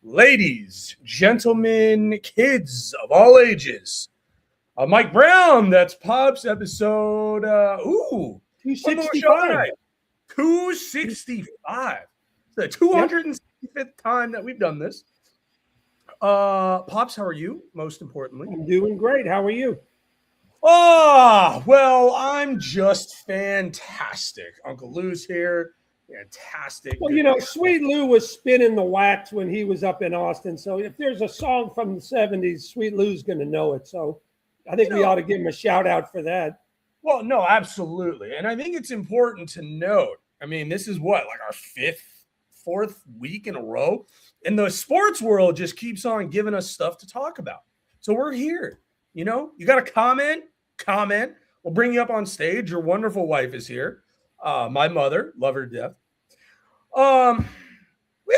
Ladies, gentlemen, kids of all ages, Mike Brown, that's Pops episode, 265. 265. It's the 265th time that we've done this. Pops, how are you, most importantly? I'm doing great. How are you? Well, I'm just fantastic. Uncle Lou's here. Fantastic. Well, Sweet Lou was spinning the wax when he was up in Austin. So if there's a song from the 70s, Sweet Lou's going to know it. So I think we ought to give him a shout out for that. Well, no, absolutely. And I think it's important to note, I mean, this is what, like our fourth week in a row? And the sports world just keeps on giving us stuff to talk about. So we're here. You got to comment. We'll bring you up on stage. Your wonderful wife is here. My mother, love her to death. We got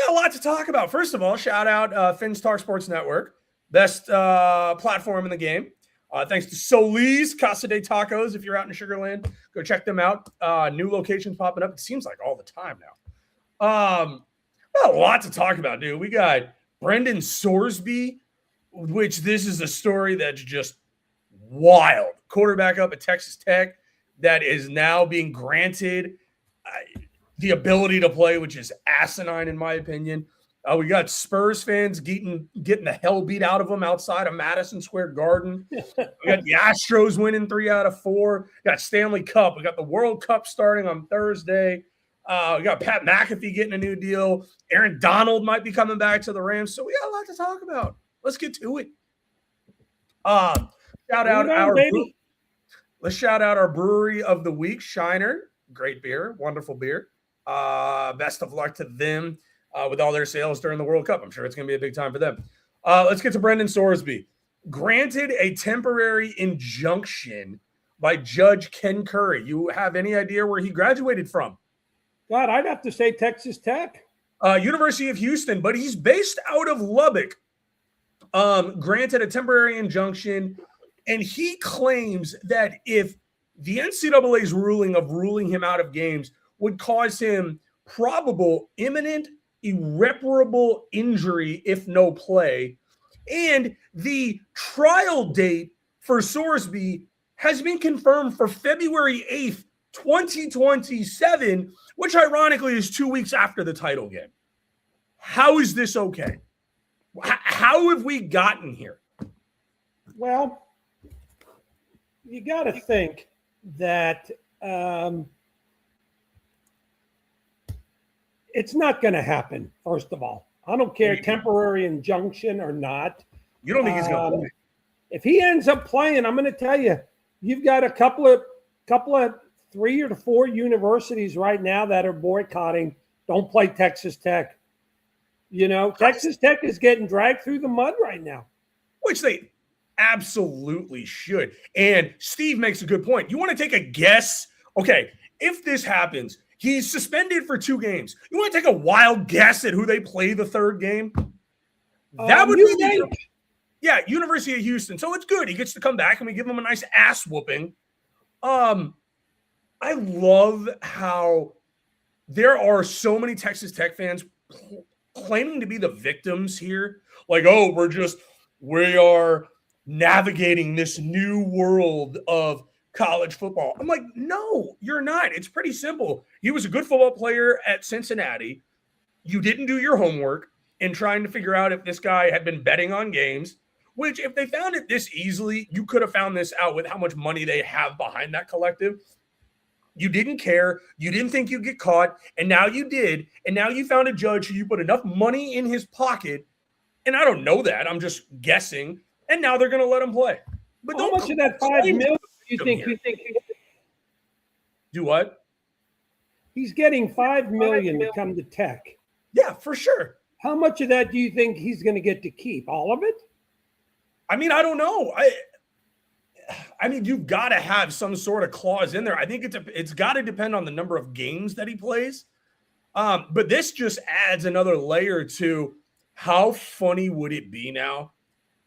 a lot to talk about. First of all, shout out Finstar Sports Network, best platform in the game. Thanks to Solis Casa de Tacos. If you're out in Sugar Land, go check them out. New locations popping up. It seems like all the time now. A lot to talk about, dude. We got Brendan Sorsby, which this is a story that's just wild. Quarterback up at Texas Tech that is now being granted the ability to play, which is asinine in my opinion. We got Spurs fans getting the hell beat out of them outside of Madison Square Garden. We got the Astros winning 3 out of 4. We got Stanley Cup. We got the World Cup starting on Thursday. We got Pat McAfee getting a new deal. Aaron Donald might be coming back to the Rams. So we got a lot to talk about. Let's get to it. Let's shout out our brewery of the week, Shiner. Great beer, wonderful beer. Best of luck to them with all their sales during the World Cup. I'm sure it's going to be a big time for them. Let's get to Brendan Sorsby. Granted a temporary injunction by Judge Ken Curry. You have any idea where he graduated from? God, I'd have to say Texas Tech. University of Houston, but he's based out of Lubbock. Granted a temporary injunction, and he claims that if the NCAA's ruling him out of games would cause him probable, imminent, irreparable injury if no play, and the trial date for Sorsby has been confirmed for February 8th, 2027, which ironically is 2 weeks after the title game. How is this okay? How have we gotten here? Well, you got to think that it's not going to happen, first of all. I don't care, temporary injunction or not. You don't think he's going to play? If he ends up playing, I'm going to tell you, you've got a couple of 3 or 4 universities right now that are boycotting. Don't play Texas Tech. Texas Tech is getting dragged through the mud right now. Which they absolutely should. And Steve makes a good point. You want to take a guess? Okay, if this happens, he's suspended for 2 games. You want to take a wild guess at who they play the third game? That would be University of Houston. So it's good. He gets to come back and we give him a nice ass whooping. I love how there are so many Texas Tech fans claiming to be the victims here. Like, we are navigating this new world of college football. I'm like, no, you're not. It's pretty simple. He was a good football player at Cincinnati. You didn't do your homework in trying to figure out if this guy had been betting on games, which if they found it this easily, you could have found this out with how much money they have behind that collective. You didn't care. You didn't think you'd get caught. And now you did. And now you found a judge who you put enough money in his pocket. And I don't know that. I'm just guessing. And now they're going to let him play. But how much of that $5 million do you think do what? He's getting $5 million to come to Tech. Yeah, for sure. How much of that do you think he's going to get to keep? All of it? I mean, I don't know. I mean, you've got to have some sort of clause in there. I think it's got to depend on the number of games that he plays. But this just adds another layer to how funny would it be now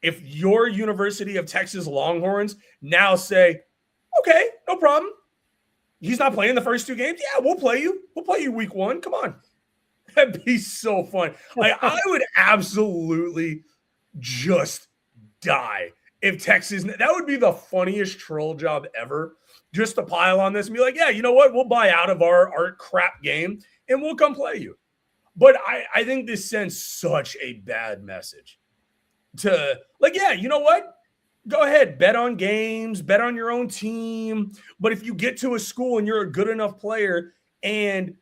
if your University of Texas Longhorns now say, okay, no problem. He's not playing the first 2 games. Yeah, we'll play you. We'll play you week 1. Come on. That'd be so fun. Like, I would absolutely just die if Texas, that would be the funniest troll job ever, just to pile on this and be like, yeah, you know what? We'll buy out of our crap game and we'll come play you. But I think this sends such a bad message to, like, yeah, you know what? Go ahead, bet on games, bet on your own team. But if you get to a school and you're a good enough player and,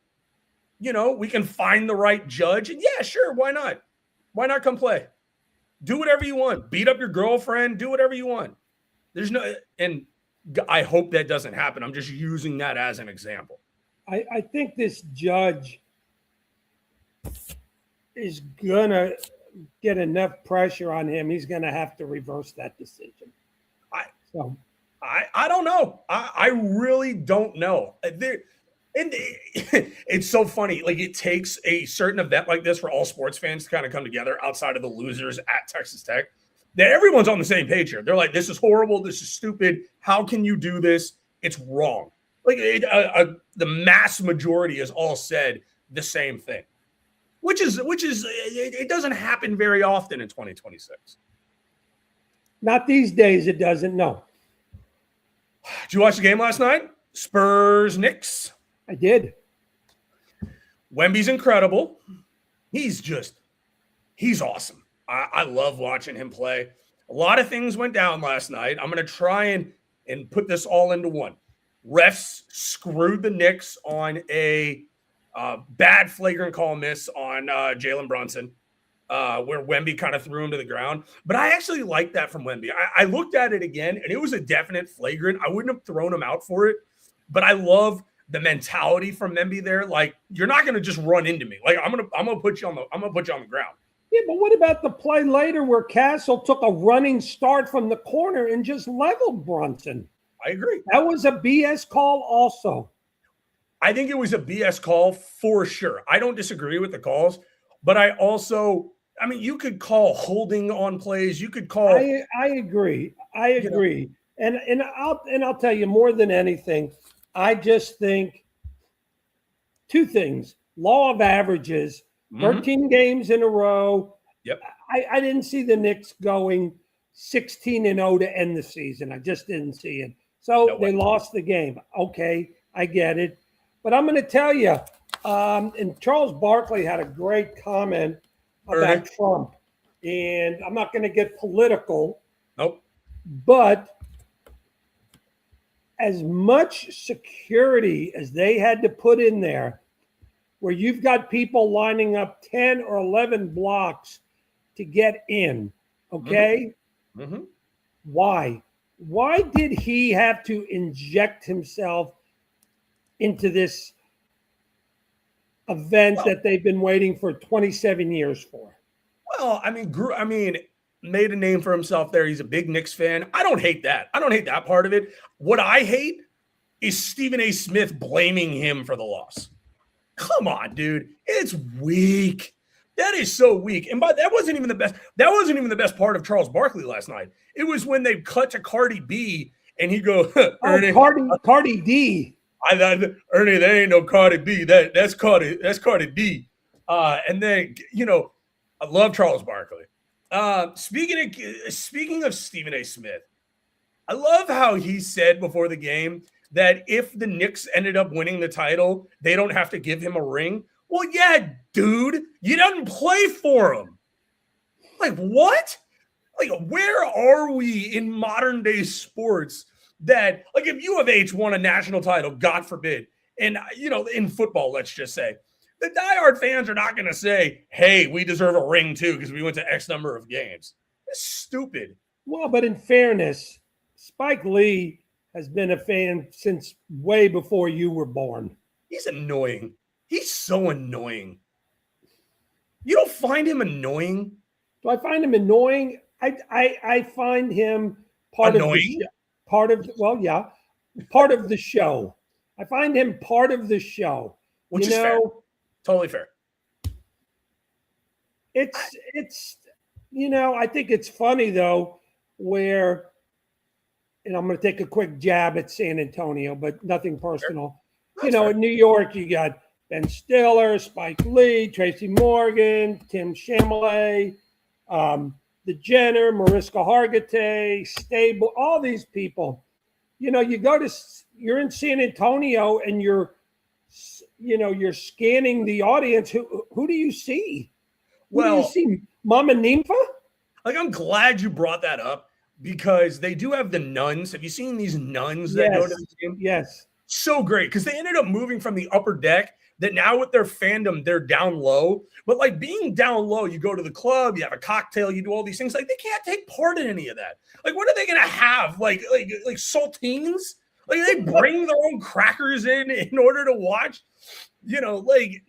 you know, we can find the right judge, and yeah, sure, why not? Why not come play? Do whatever you want. Beat up your girlfriend. Do whatever you want. There's no, and I hope that doesn't happen. I'm just using that as an example. I think this judge is going to get enough pressure on him. He's going to have to reverse that decision. I don't know. I really don't know. It's so funny. Like, it takes a certain event like this for all sports fans to kind of come together outside of the losers at Texas Tech. That everyone's on the same page here. They're like, this is horrible. This is stupid. How can you do this? It's wrong. Like, the mass majority has all said the same thing, which is it doesn't happen very often in 2026. Not these days. It doesn't. No. Did you watch the game last night? Spurs Knicks. I did. Wemby's incredible. He's awesome. I love watching him play. A lot of things went down last night. I'm going to try and put this all into one. Refs screwed the Knicks on a bad flagrant call miss on Jalen Brunson, where Wemby kind of threw him to the ground. But I actually like that from Wemby. I looked at it again, and it was a definite flagrant. I wouldn't have thrown him out for it, but I love the mentality from Wemby there. Like, you're not going to just run into me. Like, I'm gonna put you on the ground. Yeah, but what about the play later where Castle took a running start from the corner and just leveled Brunson? I agree. That was a BS call also. I think it was a BS call for sure. I don't disagree with the calls, but I mean, you could call holding on plays. You could call. I agree. I agree. You know. And I'll tell you, more than anything, I just think 2 things. Law of averages, 13 games in a row. Yep. I didn't see the Knicks going 16-0 to end the season. I just didn't see it. So they lost the game. Okay, I get it. But I'm going to tell you, and Charles Barkley had a great comment about Trump. And I'm not going to get political. Nope. But as much security as they had to put in there, where you've got people lining up 10 or 11 blocks to get in, okay? Mm-hmm. Why? Why did he have to inject himself into this event that they've been waiting for 27 years for? Well, I mean, made a name for himself there. He's a big Knicks fan. I don't hate that. I don't hate that part of it. What I hate is Stephen A. Smith blaming him for the loss. Come on, dude. It's weak. That is so weak. And that wasn't even the best. That wasn't even the best part of Charles Barkley last night. It was when they cut to Cardi B and he go, Ernie, Cardi D. I thought, Ernie, that ain't no Cardi B. That's Cardi D. And then, you know, I love Charles Barkley. Speaking of Stephen A. Smith, I love how he said before the game that if the Knicks ended up winning the title, they don't have to give him a ring. Well, yeah, dude, you didn't play for him. Like, what? Like, where are we in modern day sports that, like, if U of H won a national title, God forbid, and, you know, in football, let's just say, the diehard fans are not going to say, hey, we deserve a ring too because we went to X number of games. That's stupid. Well, but in fairness, Spike Lee has been a fan since way before you were born. He's annoying. He's so annoying. You don't find him annoying? Do I find him annoying? I find him part Annoying? part of the show. I find him part of the show. Which is fair. Totally fair. It's I think it's funny though, where, and I'm going to take a quick jab at San Antonio, but nothing personal. Fair. In New York, you got Ben Stiller, Spike Lee, Tracy Morgan, Tim Chalamet, the Jenner, Mariska Hargitay, Stable, all these people. You're in San Antonio and you're scanning the audience. Who do you see? Who do you see? Mama Nympha? Like, I'm glad you brought that up because they do have the nuns. Have you seen these nuns that go to the game? Yes. So great because they ended up moving from the upper deck that now with their fandom, they're down low. But like being down low, you go to the club, you have a cocktail, you do all these things. Like they can't take part in any of that. Like what are they going to have? Like saltines? Like they bring their own crackers in order to watch? Like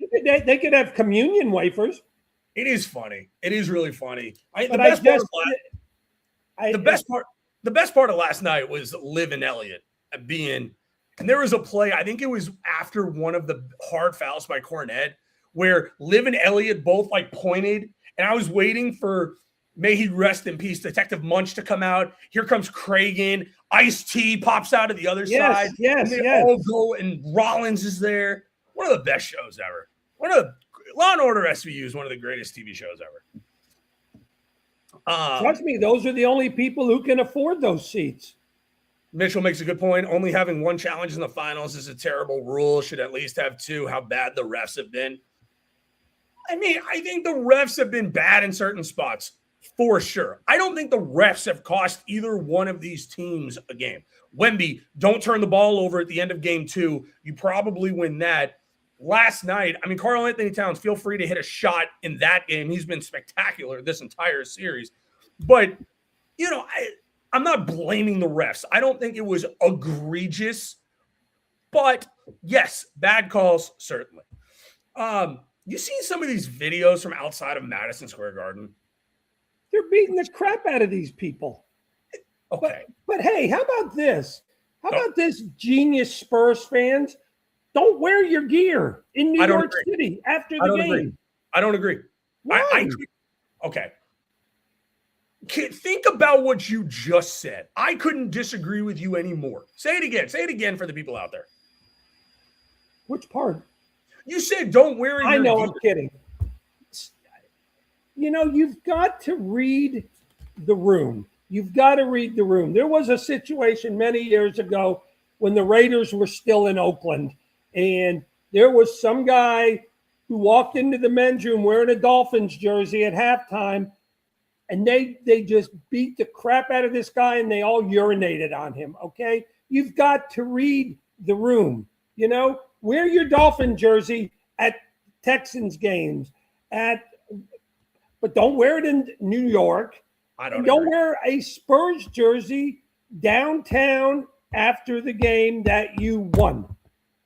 they could have communion wafers. It is funny. It is really funny. The best part of last night was Liv and Elliott being, and there was a play, I think it was after one of the hard fouls by Cornette, where Liv and Elliott both like pointed, and I was waiting for, may he rest in peace, Detective Munch to come out. Here comes Craig in. Ice-T pops out of the other side. Yes, and they all go, and Rollins is there. One of the best shows ever. Law and Order SVU is one of the greatest TV shows ever. Trust me, those are the only people who can afford those seats. Mitchell makes a good point. Only having one challenge in the finals is a terrible rule. Should at least have two. How bad the refs have been. I mean, I think the refs have been bad in certain spots for sure. I don't think the refs have cost either one of these teams a game. Wemby, don't turn the ball over at the end of game 2. You probably win that. Last night, I mean, Karl Anthony Towns, feel free to hit a shot in that game. He's been spectacular this entire series. But, I'm not blaming the refs. I don't think it was egregious. But, yes, bad calls, certainly. You see some of these videos from outside of Madison Square Garden? They're beating the crap out of these people. Okay. But hey, how about this? How about this, genius Spurs fans? Don't wear your gear in New York City after the game. I don't agree. Why? Okay. Think about what you just said. I couldn't disagree with you anymore. Say it again. Say it again for the people out there. Which part? You said don't wear your gear. I'm kidding. You've got to read the room. You've got to read the room. There was a situation many years ago when the Raiders were still in Oakland. And there was some guy who walked into the men's room wearing a Dolphins jersey at halftime, and they just beat the crap out of this guy, and they all urinated on him, okay? You've got to read the room, Wear your Dolphin jersey at Texans games, but don't wear it in New York. Don't wear a Spurs jersey downtown after the game that you won.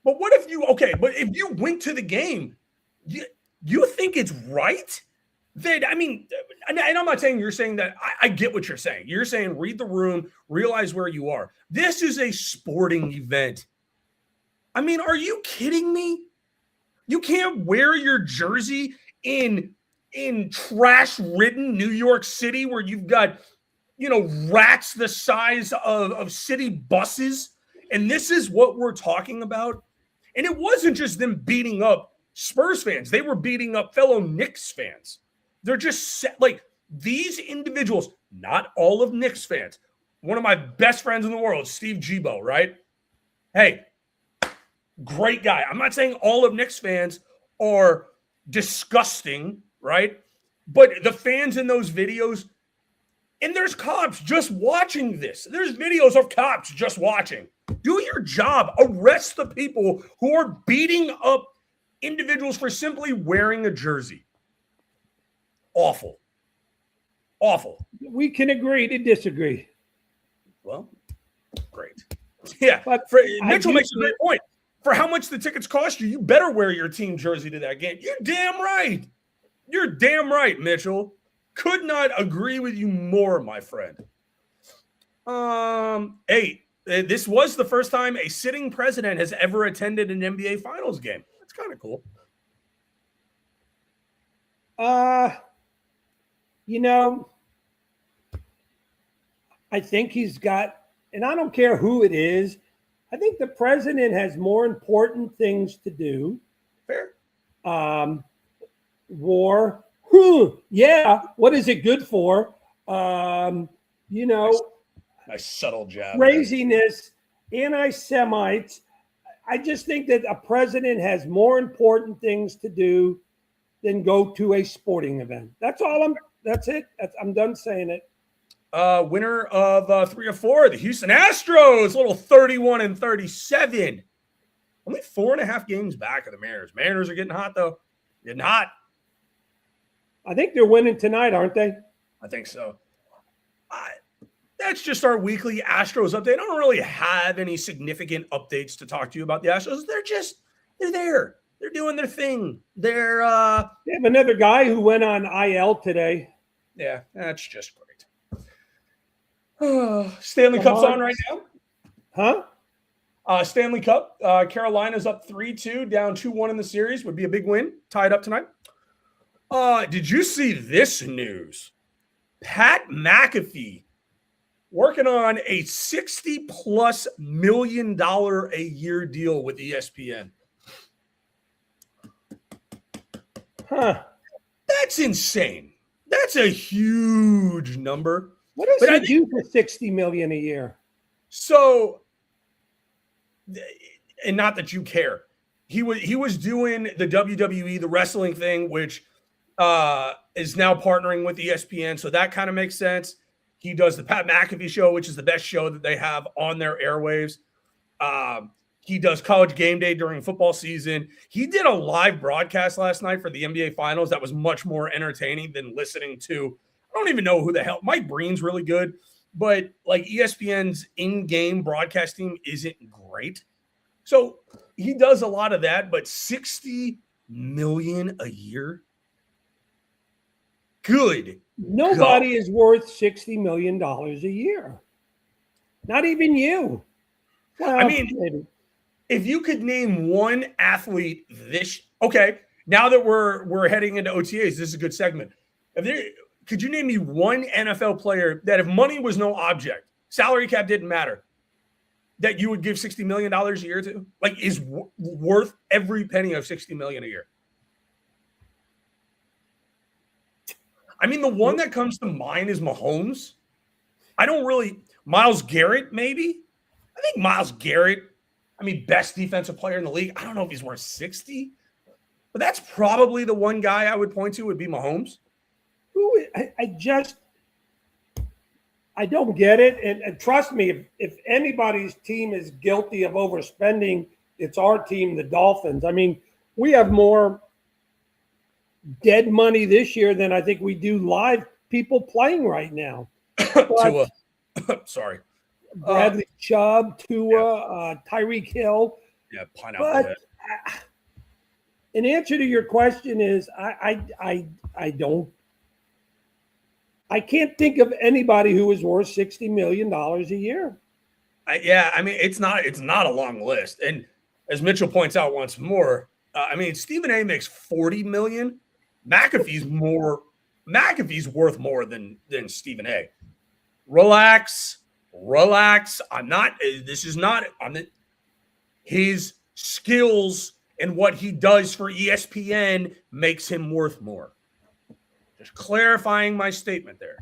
But what if if you went to the game, you think it's right? That, I mean, and I'm not saying you're saying that. I get what you're saying. You're saying read the room, realize where you are. This is a sporting event. I mean, are you kidding me? You can't wear your jersey in trash-ridden New York City where you've got, rats the size of city buses. And this is what we're talking about. And it wasn't just them beating up Spurs fans. They were beating up fellow Knicks fans. They're just like these individuals, not all of Knicks fans. One of my best friends in the world, Steve Gibo, right? Hey, great guy. I'm not saying all of Knicks fans are disgusting, right? But the fans in those videos, and there's cops just watching this. There's videos of cops just watching. Do your job. Arrest the people who are beating up individuals for simply wearing a jersey. Awful. Awful. We can agree to disagree. Well, great. Yeah, Mitchell makes a great point. For how much the tickets cost you, you better wear your team jersey to that game. You're damn right. You're damn right, Mitchell. Could not agree with you more, my friend. Hey, this was the first time a sitting president has ever attended an NBA Finals game. That's kind of cool. You know, I think he's got, and I don't care who it is. I think the president has more important things to do. Fair. War. Yeah. What is it good for? You know, nice subtle jab. Craziness, anti-Semites. I just think that a president has more important things to do than go to a sporting event. That's it. I'm done saying it. Winner of 3 or 4, the Houston Astros, little 31-37. Only 4.5 games back of the Mariners. Mariners are getting hot, though. Getting hot. I think they're winning tonight, aren't they? I think so. That's just our weekly Astros update. I don't really have any significant updates to talk to you about the Astros. They're there. They're doing their thing. They have another guy who went on IL today. Yeah, that's just great. Stanley Cup's on right now. Huh? Stanley Cup. Carolina's up 3-2, down 2-1 in the series. Would be a big win. Tied up tonight. Did you see this news? Pat McAfee working on a $60+ million a year deal with ESPN. Huh. That's insane. That's a huge number. What does he do for $60 million a year? So, and not that you care, he was doing the WWE, the wrestling thing, which is now partnering with ESPN. So that kind of makes sense. He does the Pat McAfee show, which is the best show that they have on their airwaves. He does College Game Day during football season. He did a live broadcast last night for the NBA Finals that was much more entertaining than listening to, I don't even know who the hell, Mike Breen's really good, but like ESPN's in-game broadcasting isn't great. So he does a lot of that, but $60 million a year? Good. Nobody is worth $60 million a year. Not even you. Well, I mean, maybe. If you could name one athlete okay, now that we're heading into OTAs, this is a good segment. Could you name me one NFL player that if money was no object, salary cap didn't matter, that you would give $60 million a year to? Like, is worth every penny of $60 million a year? I mean, the one that comes to mind is Mahomes. Miles Garrett, maybe? I think Miles Garrett, best defensive player in the league. I don't know if he's worth 60, but that's probably the one guy I would point to would be Mahomes. I don't get it. And trust me, if anybody's team is guilty of overspending, it's our team, the Dolphins. I mean, we have more dead money this year than I think we do live people playing right now. Tua. Sorry. Bradley Chubb, Tua, Tyreek Hill. Yeah, pineapple. In answer to your question is I can't think of anybody who is worth $60 million a year. It's not a long list. And as Mitchell points out once more, Stephen A makes $40 million. McAfee's worth more than Stephen A. Relax. His skills and what he does for ESPN makes him worth more. Just clarifying my statement there.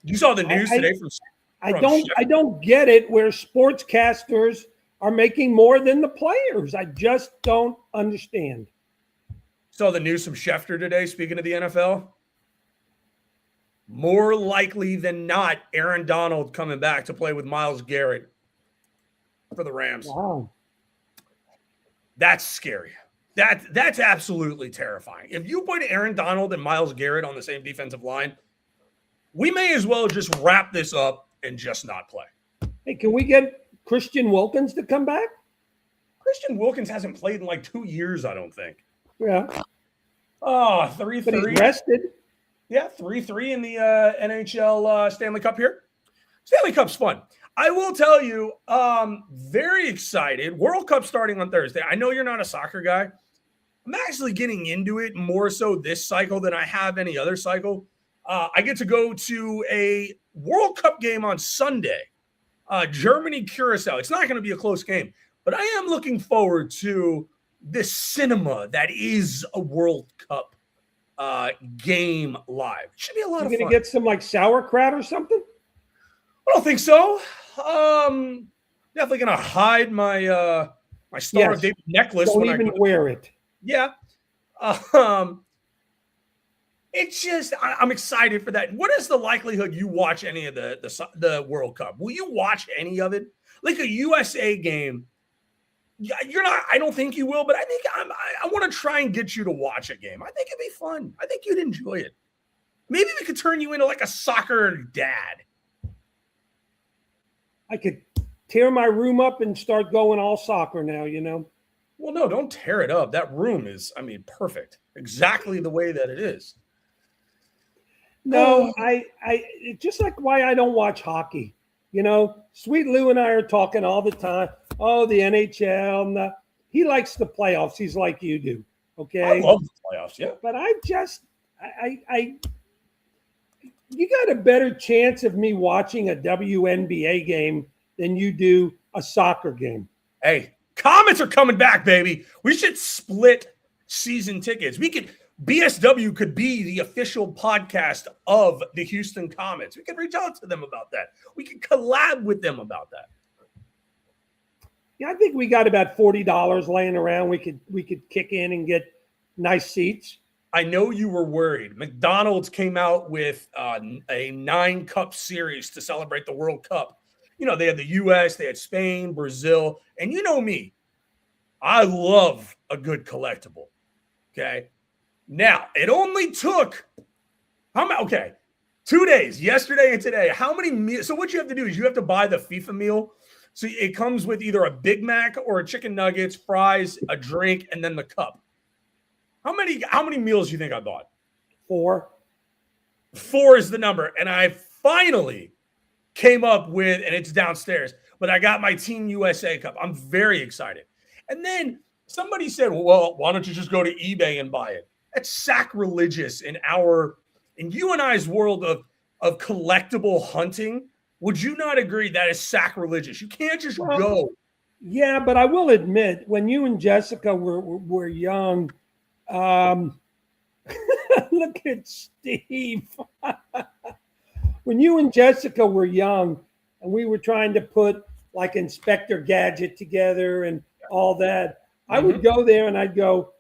You saw the news today from I don't get it where sportscasters are making more than the players. I just don't understand. Saw the news from Schefter today, speaking of the NFL. More likely than not, Aaron Donald coming back to play with Myles Garrett for the Rams. Wow. That's scary. That's absolutely terrifying. If you put Aaron Donald and Myles Garrett on the same defensive line, we may as well just wrap this up and just not play. Hey, can we get Christian Wilkins to come back? Christian Wilkins hasn't played in like 2 years, I don't think. Yeah. Oh, But he's 3-3. rested. Yeah, 3-3 in the NHL Stanley Cup here. Stanley Cup's fun. I will tell you, very excited. World Cup starting on Thursday. I know you're not a soccer guy. I'm actually getting into it more so this cycle than I have any other cycle. I get to go to a World Cup game on Sunday, Germany Curacao. It's not going to be a close game, but I am looking forward to this cinema that is a World Cup game live. It should be a lot of You're fun. going to get some like sauerkraut or something? I don't think so. Definitely gonna hide my my Star of David necklace. Don't even wear it. Yeah. It's just I'm excited for that. What is the likelihood you watch any of the World Cup? Will you watch any of it? Like a USA game? You're not. I don't think you will, but I think I want to try and get you to watch a game. I think it'd be fun. I think you'd enjoy it. Maybe we could turn you into like a soccer dad. I could tear my room up and start going all soccer now, you know? Well, no, don't tear it up. That room is, perfect. Exactly the way that it is. No, I just like why I don't watch hockey. You know, Sweet Lou and I are talking all the time. Oh, the NHL. He likes the playoffs. He's like you do. Okay. I love the playoffs, yeah. But you got a better chance of me watching a WNBA game than you do a soccer game. Hey, Comets are coming back, baby. We should split season tickets. BSW could be the official podcast of the Houston Comets. We could reach out to them about that. We could collab with them about that. Yeah, I think we got about $40 laying around. We could kick in and get nice seats. I know you were worried. McDonald's came out with a 9-cup series to celebrate the World Cup. You know, they had the U.S., they had Spain, Brazil, and you know me. I love a good collectible. Okay. Now, it only took 2 days, yesterday and today. How many meals? So what you have to do is you have to buy the FIFA meal. So it comes with either a Big Mac or a chicken nuggets, fries, a drink, and then the cup. How many meals do you think I bought? 4. 4 is the number. And I finally came up with, and it's downstairs, but I got my Team USA cup. I'm very excited. And then somebody said, well, why don't you just go to eBay and buy it? That's sacrilegious in you and I's world of collectible hunting. Would you not agree that is sacrilegious? You can't just go. Yeah, but I will admit, when you and Jessica were young, look at Steve. When you and Jessica were young and we were trying to put like Inspector Gadget together and all that, I would go there and I'd go,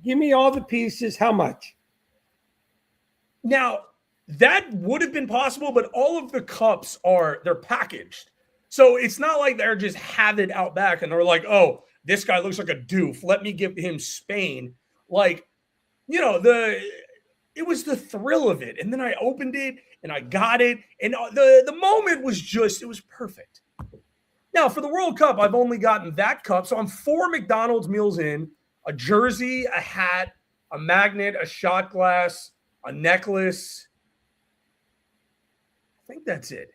give me all the pieces. How much? Now, that would have been possible, but all of the cups they're packaged. So it's not like they're just have it out back and they're like, oh, this guy looks like a doof. Let me give him Spain. Like, you know, it was the thrill of it. And then I opened it and I got it. And the moment was it was perfect. Now, for the World Cup, I've only gotten that cup. So I'm 4 McDonald's meals in, a jersey, a hat, a magnet, a shot glass, a necklace. I think that's it.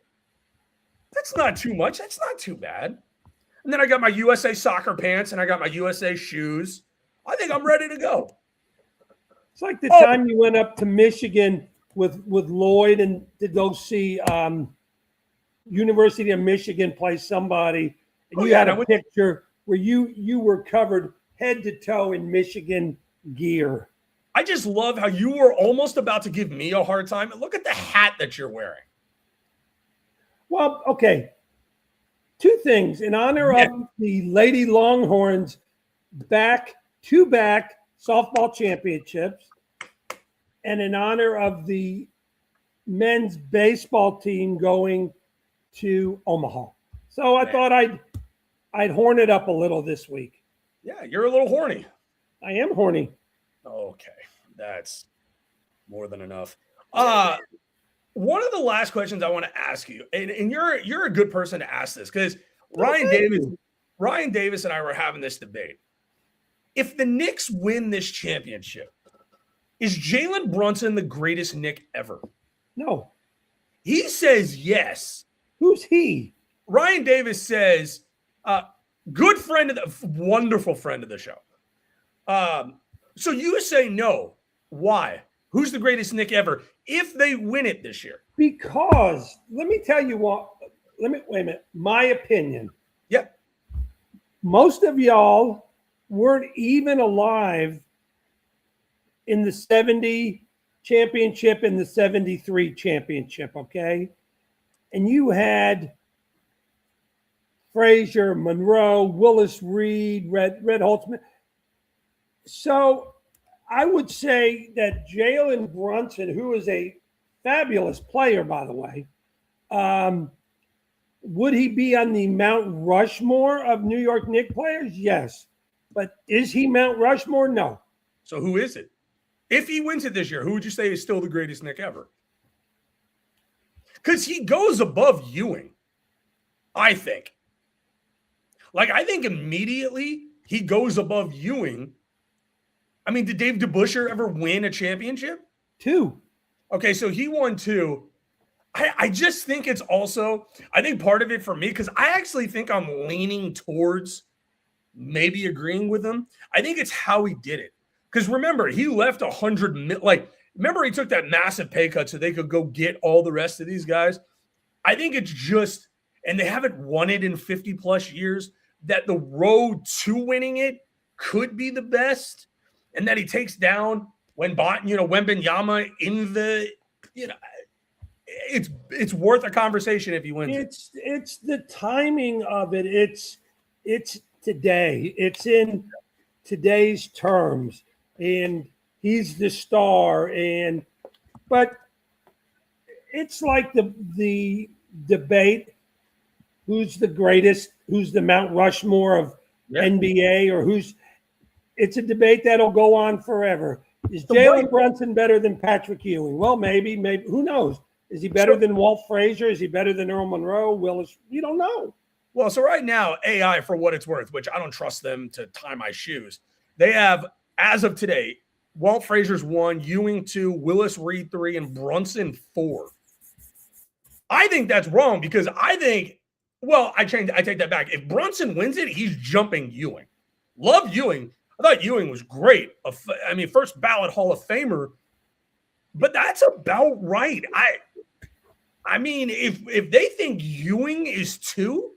That's not too much. That's not too bad. And then I got my USA soccer pants and I got my USA shoes. I think I'm ready to go. It's like the time you went up to Michigan with Lloyd and to go see University of Michigan play somebody. And you had a picture where you were covered head to toe in Michigan gear. I just love how you were almost about to give me a hard time. Look at the hat that you're wearing. Well, okay. 2 things in honor of the Lady Longhorns back-to-back softball championships and in honor of the men's baseball team going to Omaha. So I thought I'd horn it up a little this week. Yeah, you're a little horny. I am horny. Okay, that's more than enough. One of the last questions I want to ask you, and you're a good person to ask this because Ryan Davis and I were having this debate. if the Knicks win this championship, is Jalen Brunson the greatest Knick ever? No. He says yes. Who's he? Ryan Davis says, good friend of the wonderful friend of the show. So you say no. Why? Who's the greatest Knick ever if they win it this year? Because let me tell you what. Wait a minute. My opinion. Yep. Most of y'all weren't even alive in the 70 championship and the 73 championship, okay? And you had Frazier, Monroe, Willis Reed, Red Holtzman. So I would say that Jalen Brunson, who is a fabulous player, by the way, would he be on the Mount Rushmore of New York Knicks players? Yes. But is he Mount Rushmore? No. So who is it? If he wins it this year, who would you say is still the greatest Knick ever? Because he goes above Ewing, I think. Like, I think immediately he goes above Ewing. I mean, did Dave DeBusschere ever win a championship? 2. Okay, so he won 2. I just think it's also, I think part of it for me, because I actually think I'm leaning towards maybe agreeing with him. I think it's how he did it. Because remember, he left remember he took that massive pay cut so they could go get all the rest of these guys. I think it's just, and they haven't won it in 50 plus years, that the road to winning it could be the best. And that he takes down Wembanyama in the, it's worth a conversation if he wins. It's the timing of it. It's today. It's in today's terms, and he's the star. But it's like the debate: who's the greatest? Who's the Mount Rushmore of NBA? Or who's? It's a debate that'll go on forever. Is Jalen Brunson better than Patrick Ewing? Well, maybe. Who knows? Is he better than Walt Frazier? Is he better than Earl Monroe? Willis? You don't know. Well, so right now, AI, for what it's worth, which I don't trust them to tie my shoes, they have, as of today, Walt Frazier's 1, Ewing 2, Willis Reed 3, and Brunson 4. I think that's wrong because I take that back. If Brunson wins it, he's jumping Ewing. Love Ewing. I thought Ewing was great. First ballot Hall of Famer. But that's about right. I mean, if they think Ewing is 2,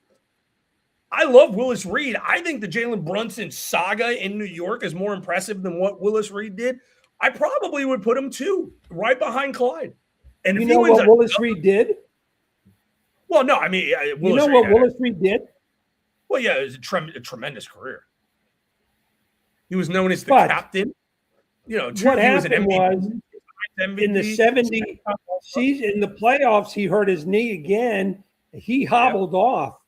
I love Willis Reed. I think the Jalen Brunson saga in New York is more impressive than what Willis Reed did. I probably would put him 2, right behind Clyde. And you know what Willis Reed did? Well, no, I mean, Willis Reed did? Well, yeah, it was a tremendous career. He was known as the captain. What happened was in the 70 season, in the playoffs, he hurt his knee again. He hobbled off,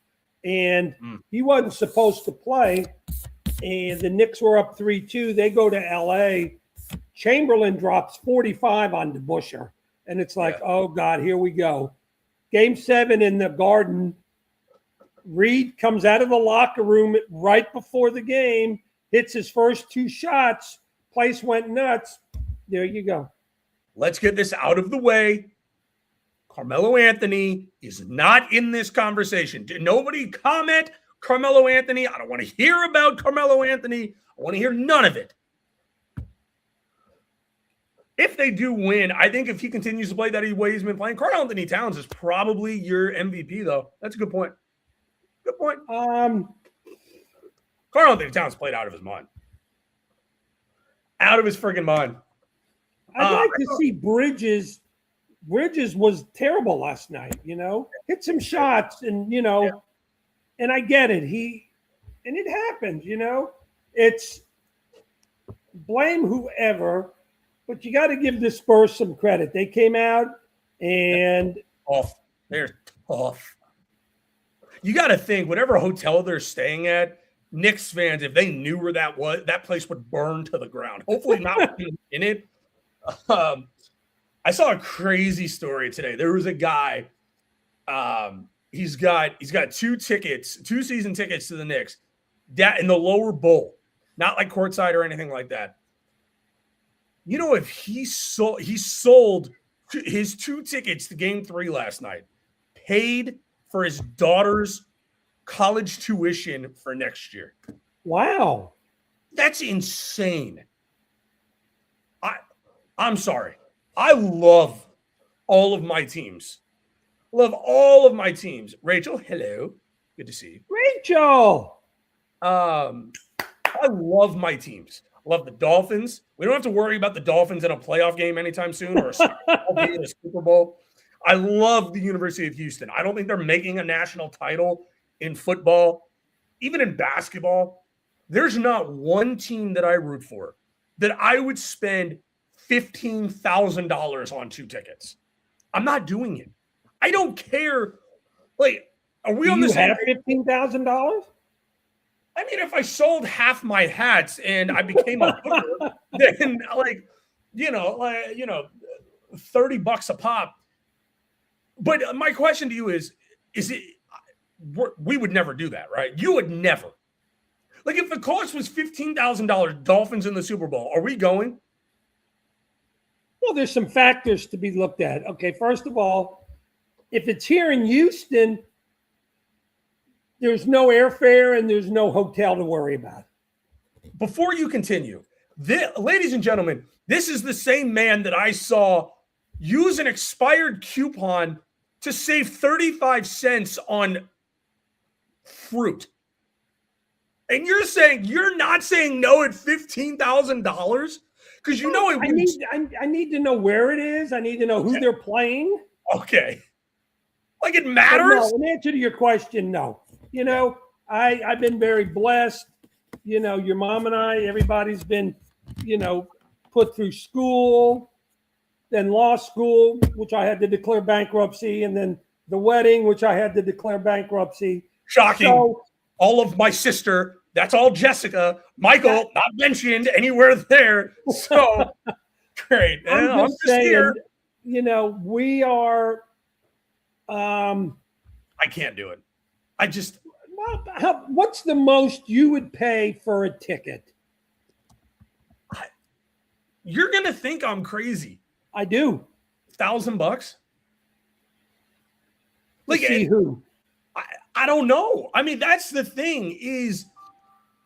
and he wasn't supposed to play. And the Knicks were up 3-2. They go to L.A. Chamberlain drops 45 on DeBusschere, and it's like, oh, God, here we go. Game 7 in the Garden, Reed comes out of the locker room right before the game, hits his first 2 shots, place went nuts. There you go. Let's get this out of the way. Carmelo Anthony is not in this conversation. Did nobody comment Carmelo Anthony? I don't want to hear about Carmelo Anthony. I want to hear none of it. If they do win, I think if he continues to play that way he's been playing, Karl Anthony Towns is probably your MVP, though. That's a good point. Good point. Karl Anthony Towns played out of his mind. Out of his friggin' mind. I'd like to see Bridges. Bridges was terrible last night, hit some shots and, and I get it. And it happened, it's blame whoever, but you got to give the Spurs some credit. They came out and they're tough. You got to think whatever hotel they're staying at, Knicks fans, if they knew where that was, that place would burn to the ground. Hopefully not in it. I saw a crazy story today. There was a guy. He's got 2 season tickets to the Knicks in the lower bowl. not like courtside or anything like that. You know, if he sold his 2 tickets to Game 3 last night, paid for his daughter's college tuition for next year. Wow. That's insane. I'm sorry. I love all of my teams. Love all of my teams. Rachel, hello. Good to see you. Rachel. I love my teams. Love the Dolphins. We don't have to worry about the Dolphins in a playoff game anytime soon or a Super Bowl. I love the University of Houston. I don't think they're making a national title in football, even in basketball. There's not one team that I root for that I would spend $15,000 on 2 tickets. I'm not doing it. I don't care. Like, are we on the same? You have $15,000? I mean, if I sold half my hats and I became a hooker, then like, $30 a pop. But my question to you is it? We would never do that, right? You would never. Like, if the cost was $15,000, Dolphins in the Super Bowl, are we going? Well, there's some factors to be looked at. Okay, first of all, if it's here in Houston, there's no airfare and there's no hotel to worry about. Before you continue, ladies and gentlemen, this is the same man that I saw use an expired coupon to save 35 cents on fruit. And you're not saying no at $15,000? Because you know it would. I need to know where it is. I need to know who they're playing. Okay. Like, it matters? No, in answer to your question, no. You know, I've been very blessed. You know, your mom and I, everybody's been, put through school, then law school, which I had to declare bankruptcy, and then the wedding, which I had to declare bankruptcy. Shocking. So, all of my sister, that's all Jessica. Michael, not mentioned anywhere there. So, great. I'm just saying, here. We are. I can't do it. What's the most you would pay for a ticket? You're going to think I'm crazy. I do. $1,000? Like, see who? I don't know. I mean, that's the thing is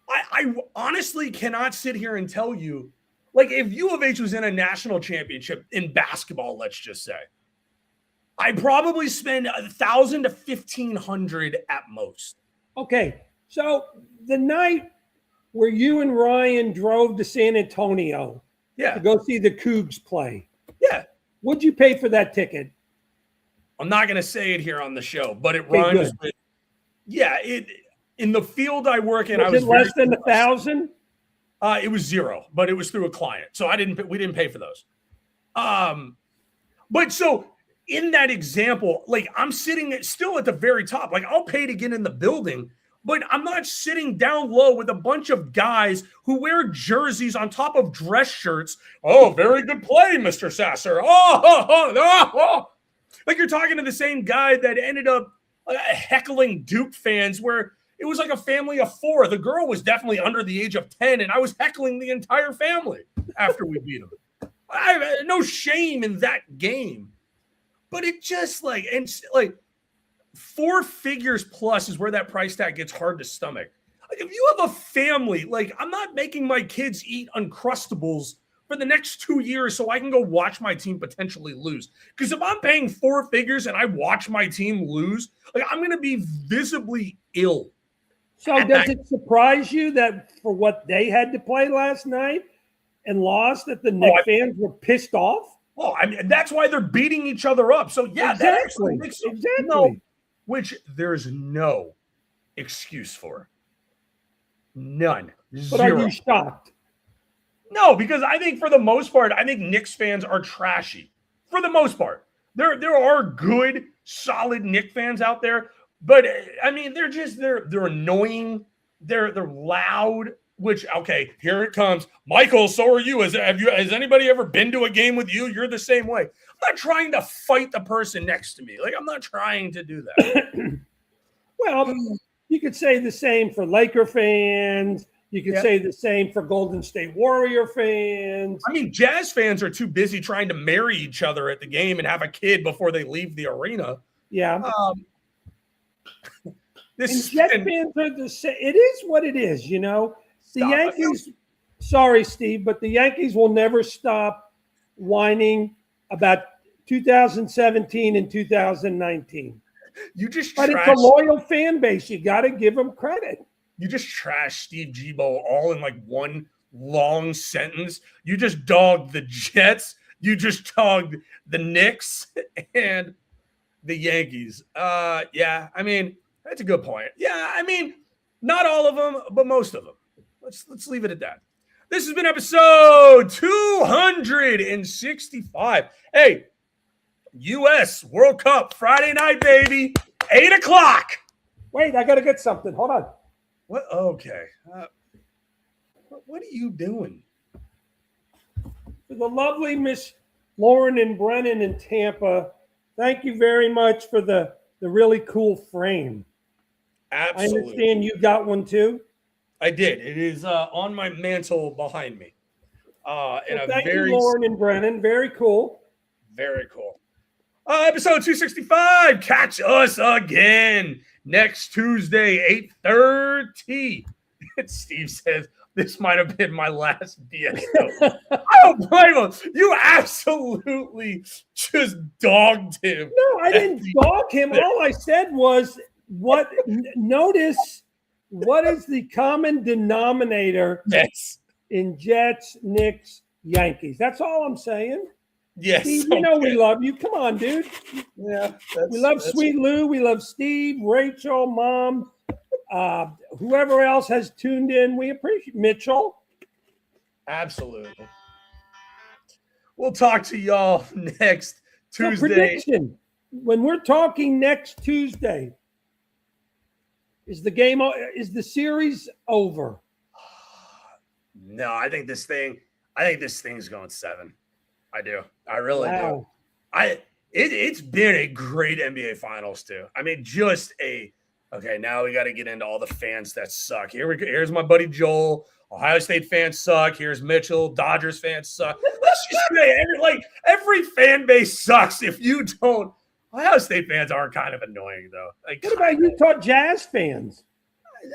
I honestly cannot sit here and tell you, like, if U of H was in a national championship in basketball, let's just say, I'd probably spend $1,000 to $1,500 at most. Okay. So the night where you and Ryan drove to San Antonio to go see the Cougs play. Yeah. What'd you pay for that ticket? I'm not going to say it here on the show, but it rhymes with, in the field I work in, was it less than $1,000? It was $0, but it was through a client. So we didn't pay for those. But so in that example, like, I'm sitting still at the very top. Like, I'll pay to get in the building, but I'm not sitting down low with a bunch of guys who wear jerseys on top of dress shirts. Oh, very good play, Mr. Sasser. Oh. Like, you're talking to the same guy that ended up heckling Duke fans where it was like a family of 4. The girl was definitely under the age of 10, and I was heckling the entire family after we beat them. I have no shame in that game. But it just like 4 figures plus is where that price tag gets hard to stomach. Like, if you have a family, like, I'm not making my kids eat Uncrustables for the next 2 years so I can go watch my team potentially lose. Because if I'm paying 4 figures and I watch my team lose, like, I'm going to be visibly ill. So does it surprise you that for what they had to play last night and lost, that the Knicks fans were pissed off? Oh, I mean, that's why they're beating each other up. So, yeah, exactly. That actually makes sense. Exactly. No, which there's no excuse for. None. But 0. Are you shocked? No, because I think for the most part, I think Knicks fans are trashy. For the most part. There are good, solid Knicks fans out there. But, I mean, they're annoying. They're loud. Which, okay, here it comes. Michael, so are you. Has anybody ever been to a game with you? You're the same way. I'm not trying to fight the person next to me. Like, I'm not trying to do that. Well, you could say the same for Laker fans, You could Yeah. say the same for Golden State Warrior fans. I mean, Jazz fans are too busy trying to marry each other at the game and have a kid before they leave the arena. Yeah. This And has Jet been- fans are the same. It is what it is, you know. The Stop. Yankees, sorry, Steve, but the Yankees will never stop whining about 2017 and 2019. you just But it's a trashed, loyal fan base. You got to give them credit. you just trashed Steve Gebo all in like one long sentence. You just dogged the Jets. You just dogged the Knicks and the Yankees. Yeah, I mean, that's a good point. Yeah, I mean, not all of them, but most of them. Let's leave it at that. This has been episode 265. Hey, U.S. World Cup Friday night, baby, 8:00. Wait, I got to get something. Hold on. What? Okay. What are you doing? For the lovely Miss Lauren and Brennan in Tampa, thank you very much for the really cool frame. Absolutely. I understand you got one too. I did. It is on my mantle behind me. And a Thank very, you, Lauren and Brennan. Very cool. very cool. Episode 265. Catch us again next Tuesday, 8:30. Steve says this might have been my last BS. I don't blame him. You absolutely just dogged him. No, I didn't dog him. All I said was, notice what is the common denominator Yes. in Jets, Knicks, Yankees. That's all I'm saying. Yes. Steve, you know we love you. Come on, dude. Yeah. We love Sweet Lou. We love Steve, Rachel, Mom, whoever else has tuned in. We appreciate Mitchell. Absolutely. We'll talk to y'all next So Tuesday. prediction. When we're talking next Tuesday, is the series over? No, I think this thing's going 7. I do. I really do. It's been a great NBA Finals too. I mean, okay. Now we got to get into all the fans that suck. Here's my buddy Joel. Ohio State fans suck. Here's Mitchell. Dodgers fans suck. Let's just say every fan base sucks. If you don't, Ohio State fans are kind of annoying though. Like, What about Utah Jazz fans?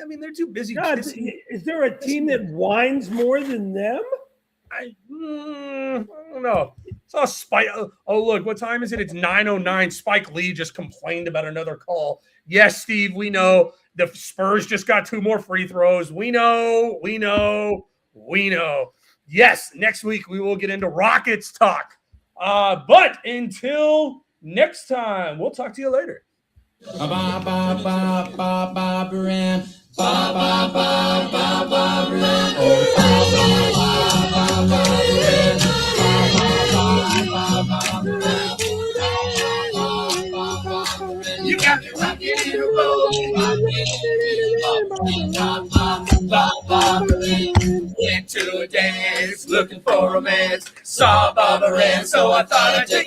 I mean, they're too busy. God, is there a team that whines more than them? I don't know. Saw Spike. Oh, look, what time is it? It's 9:09. Spike Lee just complained about another call. Yes, Steve, we know. The Spurs just got 2 more free throws. We know. Yes, next week we will get into Rockets talk. But until next time, we'll talk to you later. You got me rocking in a rolling, went to a dance, looking for romance. Saw Barbara Ann, so I thought I'd take